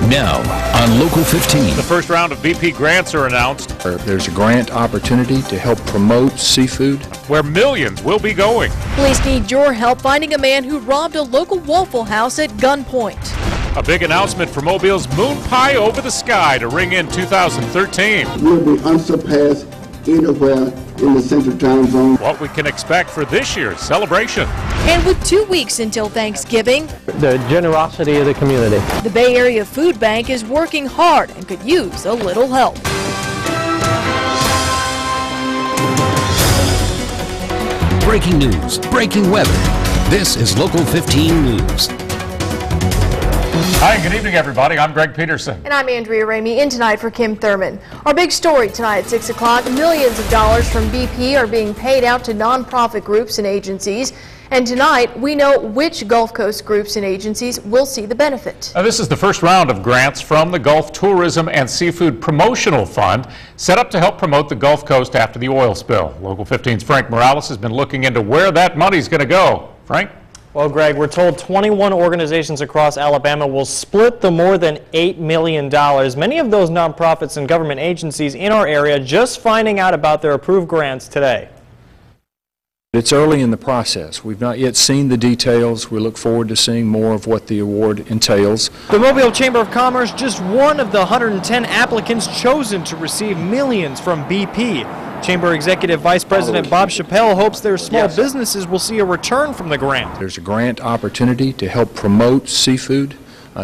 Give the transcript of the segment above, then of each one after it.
Now on Local 15. The first round of BP grants are announced. There's a grant opportunity to help promote seafood, where millions will be going. Police need your help finding a man who robbed a local Waffle House at gunpoint. A big announcement for Mobile's Moon Pie Over the Sky to ring in 2013. We'll be unsurpassed anywhere in the Central Time Zone. What we can expect for this year's celebration. And with 2 weeks until Thanksgiving, the generosity of the community. The Bay Area Food Bank is working hard and could use a little help. Breaking news, breaking weather. This is Local 15 News. Hi, good evening, everybody. I'm Greg Peterson. And I'm Andrea Ramey, in tonight for Kim Thurman. Our big story tonight at 6 o'clock, millions of dollars from BP are being paid out to nonprofit groups and agencies. And tonight, we know which Gulf Coast groups and agencies will see the benefit. Now, this is the first round of grants from the Gulf Tourism and Seafood Promotional Fund, set up to help promote the Gulf Coast after the oil spill. Local 15's Frank Morales has been looking into where that money's going to go. Frank? Well, Greg, we're told 21 organizations across Alabama will split the more than $8 million. Many of those nonprofits and government agencies in our area just finding out about their approved grants today. It's early in the process. We've not yet seen the details. We look forward to seeing more of what the award entails. The Mobile Chamber of Commerce, just one of the 110 applicants chosen to receive millions from BP. Chamber Executive Vice President Bob Chappelle hopes their small businesses will see a return from the grant. There's a grant opportunity to help promote seafood,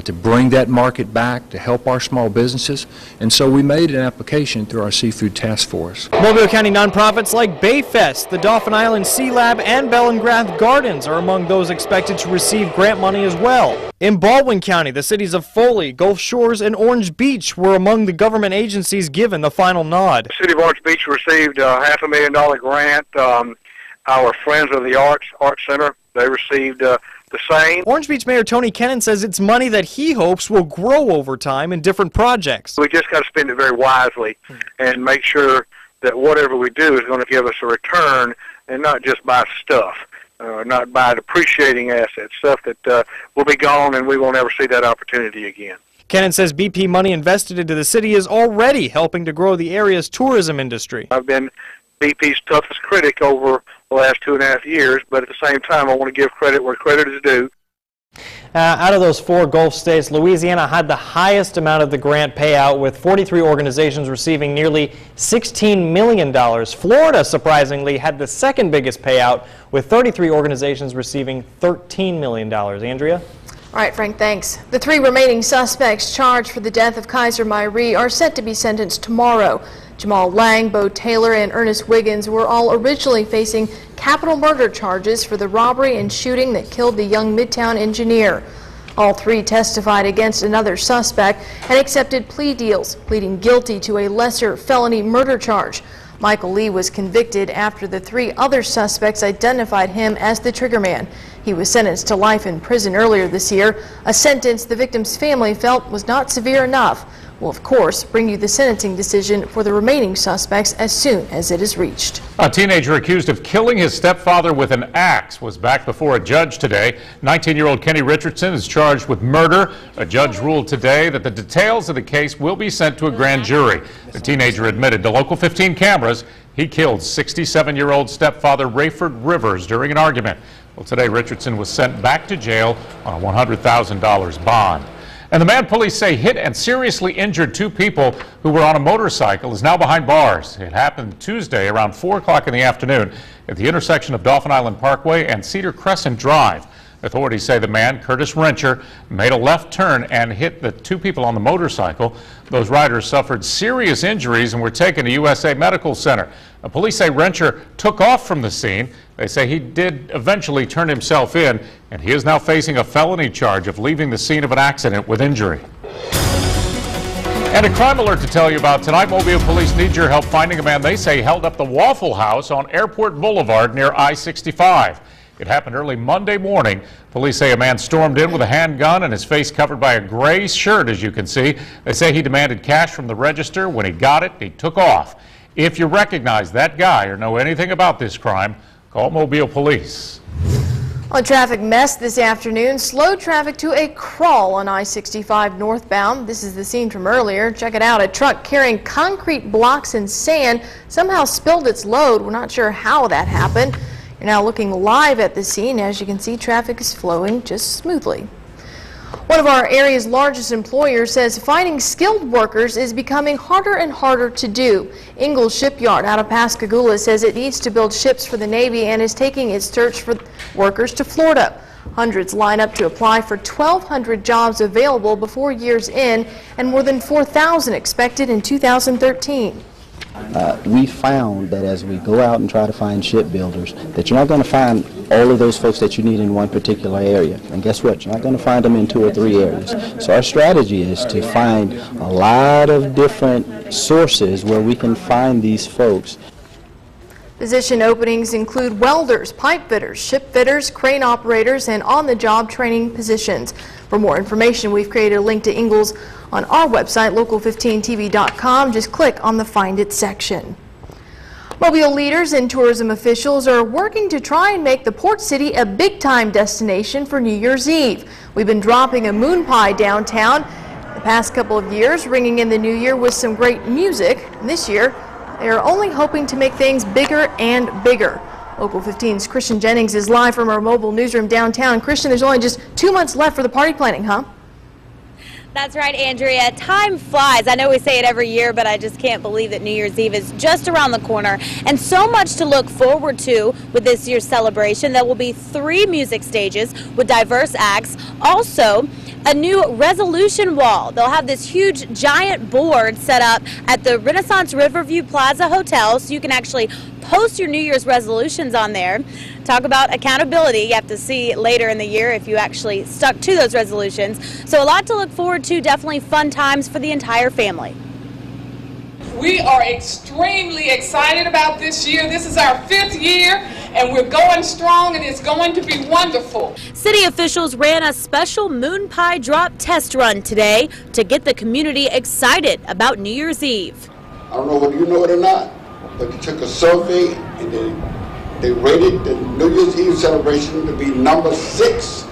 to bring that market back, to help our small businesses. And so we made an application through our Seafood Task Force. Mobile County nonprofits like Bayfest, the Dauphin Island Sea Lab, and Bellingrath Gardens are among those expected to receive grant money as well. In Baldwin County, the cities of Foley, Gulf Shores, and Orange Beach were among the government agencies given the final nod. The city of Orange Beach received a $500,000 grant. Our Friends of the Arts Center, they received the same. Orange Beach Mayor Tony Kennan says it's money that he hopes will grow over time in different projects. We just got to spend it very wisely and make sure that whatever we do is going to give us a return and not just buy stuff, not buy depreciating assets, stuff that will be gone and we won't ever see that opportunity again. Kennan says BP money invested into the city is already helping to grow the area's tourism industry. I've been BP's toughest critic over the last 2.5 years, but at the same time, I want to give credit where credit is due. Out of those 4 Gulf states, Louisiana had the highest amount of the grant payout, with 43 organizations receiving nearly $16 million. Florida, surprisingly, had the second biggest payout, with 33 organizations receiving $13 million. Andrea? All right, Frank, thanks. The 3 remaining suspects charged for the death of Kaiser Myrie are set to be sentenced tomorrow. Jamal Lang, Bo Taylor, and Ernest Wiggins were all originally facing capital murder charges for the robbery and shooting that killed the young Midtown engineer. All 3 testified against another suspect and accepted plea deals, pleading guilty to a lesser felony murder charge. Michael Lee was convicted after the 3 other suspects identified him as the triggerman. He was sentenced to life in prison earlier this year, a sentence the victim's family felt was not severe enough. We'll, of course, bring you the sentencing decision for the remaining suspects as soon as it is reached. A teenager accused of killing his stepfather with an axe was back before a judge today. 19-year-old Kenny Richardson is charged with murder. A judge ruled today that the details of the case will be sent to a grand jury. The teenager admitted to Local 15 cameras he killed 67-year-old stepfather Rayford Rivers during an argument. Well, today Richardson was sent back to jail on a $100,000 bond. And the man police say hit and seriously injured 2 people who were on a motorcycle is now behind bars. It happened Tuesday around 4 o'clock in the afternoon at the intersection of Dauphin Island Parkway and Cedar Crescent Drive. Authorities say the man, Curtis Rencher, made a left turn and hit the 2 people on the motorcycle. Those riders suffered serious injuries and were taken to USA Medical Center. The police say Rencher took off from the scene. They say he did eventually turn himself in, and he is now facing a felony charge of leaving the scene of an accident with injury. And a crime alert to tell you about tonight. Mobile police need your help finding a man they say held up the Waffle House on Airport Boulevard near I-65. It happened early Monday morning. Police say a man stormed in with a handgun and his face covered by a gray shirt, as you can see. They say he demanded cash from the register. When he got it, he took off. If you recognize that guy or know anything about this crime, call Mobile Police. A traffic mess this afternoon. Slow traffic to a crawl on I-65 northbound. This is the scene from earlier. Check it out. A truck carrying concrete blocks and sand somehow spilled its load. We're not sure how that happened. You're now looking live at the scene. As you can see, traffic is flowing just smoothly. One of our area's largest employers says finding skilled workers is becoming harder and harder to do. Ingalls Shipyard out of Pascagoula says it needs to build ships for the Navy and is taking its search for workers to Florida. Hundreds line up to apply for 1,200 jobs available before year's end and more than 4,000 expected in 2013. We found that as we go out and try to find shipbuilders, that you're not going to find all of those folks that you need in one particular area. And guess what? You're not going to find them in 2 or 3 areas. So our strategy is to find a lot of different sources where we can find these folks. Position openings include welders, pipe fitters, ship fitters, crane operators, and on-the-job training positions. For more information, we've created a link to Ingalls on our website, local15tv.com. Just click on the Find It section. Mobile leaders and tourism officials are working to try and make the port city a big-time destination for New Year's Eve. We've been dropping a moon pie downtown the past couple of years, ringing in the new year with some great music. And this year, they are only hoping to make things bigger and bigger. Local 15's Christian Jennings is live from our mobile newsroom downtown. Christian, there's only just 2 months left for the party planning, huh? That's right, Andrea. Time flies. I know we say it every year, but I just can't believe that New Year's Eve is just around the corner. And so much to look forward to with this year's celebration. There will be 3 music stages with diverse acts. Also, a new resolution wall. They'll have this huge giant board set up at the Renaissance Riverview Plaza Hotel, so you can actually post your New Year's resolutions on there. Talk about accountability. You have to see later in the year if you actually stuck to those resolutions. So a lot to look forward to. Definitely fun times for the entire family. We are extremely excited about this year. This is our 5th year, and we're going strong, and it's going to be wonderful. City officials ran a special moon pie drop test run today to get the community excited about New Year's Eve. I don't know whether you know it or not, but they took a survey and they rated the New Year's Eve celebration to be number 6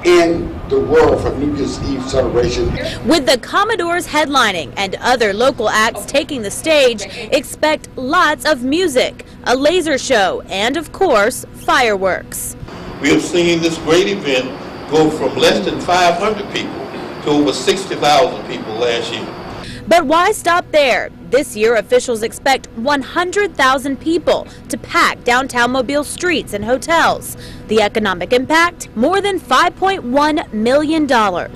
in the world for New Year's Eve celebration. With the Commodores headlining and other local acts taking the stage, expect lots of music, a laser show, and of course, fireworks. We have seen this great event go from less than 500 people to over 60,000 people last year. But why stop there? This year, officials expect 100,000 people to pack downtown Mobile streets and hotels. The economic impact, more than $5.1 million. A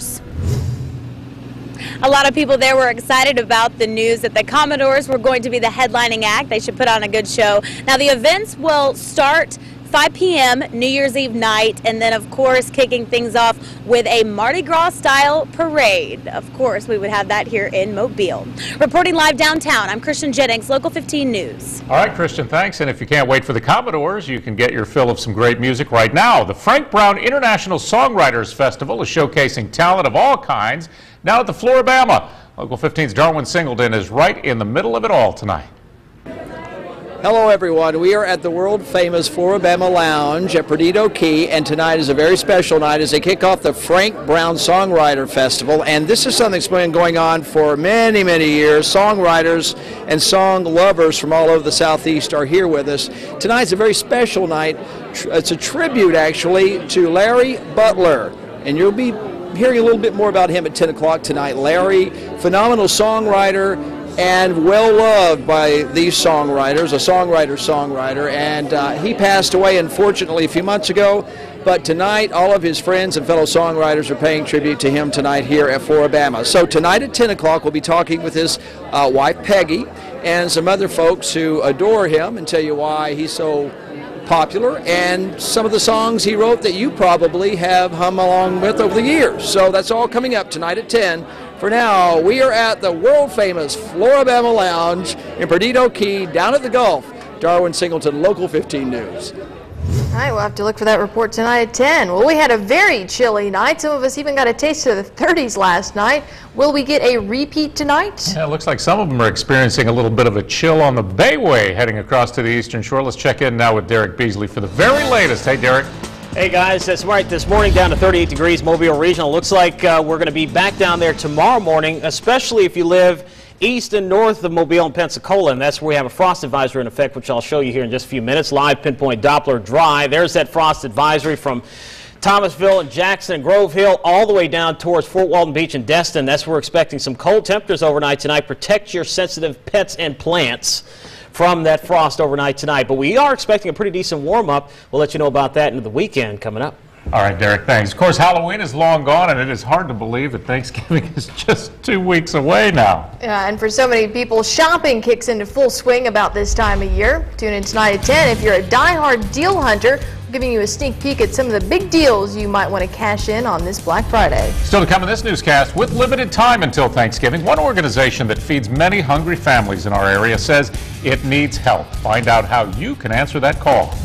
lot of people there were excited about the news that the Commodores were going to be the headlining act. They should put on a good show. Now, the events will start 5 p.m. New Year's Eve night, and then of course kicking things off with a Mardi Gras style parade. Of course we would have that here in Mobile. Reporting live downtown, I'm Christian Jennings, Local 15 News. All right, Christian, thanks. And if you can't wait for the Commodores, you can get your fill of some great music right now. The Frank Brown International Songwriters Festival is showcasing talent of all kinds now at the Floribama. Local 15's Darwin Singleton is right in the middle of it all tonight. Hello everyone, we are at the world famous Floribama Lounge at Perdido Key, and tonight is a very special night as they kick off the Frank Brown Songwriter Festival. And this is something that's been going on for many, many years. Songwriters and song lovers from all over the Southeast are here with us. Tonight's a very special night. It's a tribute actually to Larry Butler, and you'll be hearing a little bit more about him at 10 o'clock tonight. Larry, phenomenal songwriter, and well-loved by these songwriters, a songwriter, and he passed away, unfortunately, a few months ago. But tonight, all of his friends and fellow songwriters are paying tribute to him tonight here at Floribama. So tonight at 10 o'clock, we'll be talking with his wife, Peggy, and some other folks who adore him and tell you why he's so popular and some of the songs he wrote that you probably have hum along with over the years. So that's all coming up tonight at 10. For now, we are at the world-famous Floribama Lounge in Perdido Key, down at the Gulf. Darwin Singleton, Local 15 News. All right, we'll have to look for that report tonight at 10. Well, we had a very chilly night. Some of us even got a taste of the 30s last night. Will we get a repeat tonight? Yeah, it looks like some of them are experiencing a little bit of a chill on the Bayway heading across to the Eastern Shore. Let's check in now with Derek Beasley for the very latest. Hey, Derek. Hey guys, that's right. This morning down to 38 degrees, Mobile Regional. Looks like we're going to be back down there tomorrow morning, especially if you live east and north of Mobile and Pensacola, and that's where we have a frost advisory in effect, which I'll show you here in just a few minutes. Live pinpoint Doppler dry. There's that frost advisory from Thomasville and Jackson and Grove Hill all the way down towards Fort Walton Beach and Destin. That's where we're expecting some cold temperatures overnight tonight. Protect your sensitive pets and plants from that frost overnight tonight. But we are expecting a pretty decent warm-up. We'll let you know about that into the weekend coming up. All right, Derek, thanks. Of course, Halloween is long gone, and it is hard to believe that Thanksgiving is just 2 weeks away now. Yeah, and for so many people, shopping kicks into full swing about this time of year. Tune in tonight at 10 if you're a die-hard deal hunter. We're giving you a sneak peek at some of the big deals you might want to cash in on this Black Friday. Still to come in this newscast, with limited time until Thanksgiving, one organization that feeds many hungry families in our area says it needs help. Find out how you can answer that call.